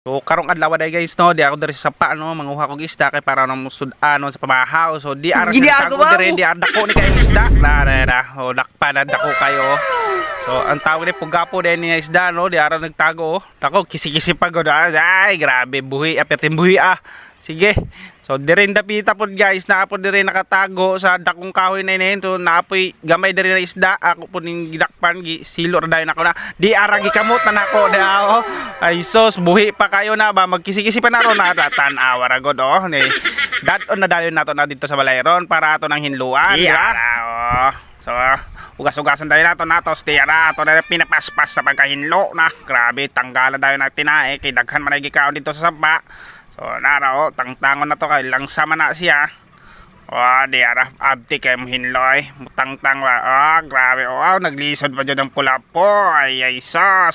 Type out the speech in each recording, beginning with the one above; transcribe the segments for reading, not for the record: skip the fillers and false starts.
So karong adlaw day guys no, di ako diri sa sapa no, manguha kog isda kay para nang musud ano sa pamahaw. So di ara sa tago diri, di ara dako ni kay isda. Na. O dakpa na dako kayo. So ang tawag ni pugapo din ni isda no, di ara nagtago. Dako kisi-kisi pa gud. Ay grabe buhi, apertin buhi ah. Sige. So diri dapita pod guys, naa pod diri nakatago sa dakong kahoy na ini. So naapoy gamay diri na isda. Ako pod ning gidakpan gi silor dayon ako na. Di ara gikamot na nako daw. Ay sos buhi pa kayo na ba magkisi-kisi pa na ron na tan-aw ra god oh. Ni dadon na dayon nato na dito sa balayron para ato nang hinluan. Oh. So ugas-ugasan dayon nato stira ato na pinapaspas sa pagkahinlo na. Grabe tanggalan dayon natin na kay daghan man ay gikaon dito sa sapa. So nara o tangtangon na to kay langsama na siya. Oh di ara abti kay hinloy mutangtang wa. Grabe naglisod pa jud ang pula po. Ay sa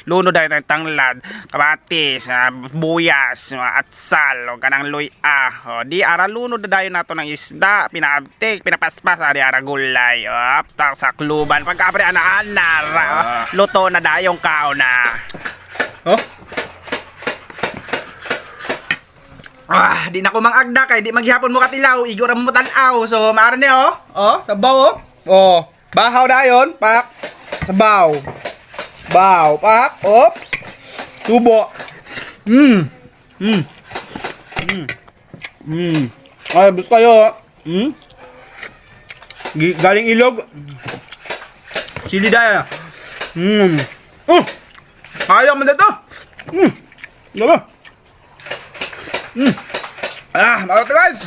luno dayon tang tanglad kamatis buyas atsal o kanang luya. Di ara luno dayon nato ng isda pinaabtik pinapaspas di ara gulay sa kluban pagkapre ana luto na dayong kaon na. Di na ko mangagda kay di maghihapon mo katilaw, igo ra mo tan-aw. So maara ni sabaw bahaw dayon, pak. Sabaw. Baw, pak. Oops. Tubo. Ay, gusto kayo. Galing ilog. Chili dayon. Ayaw man dito. Diba? Mga guys,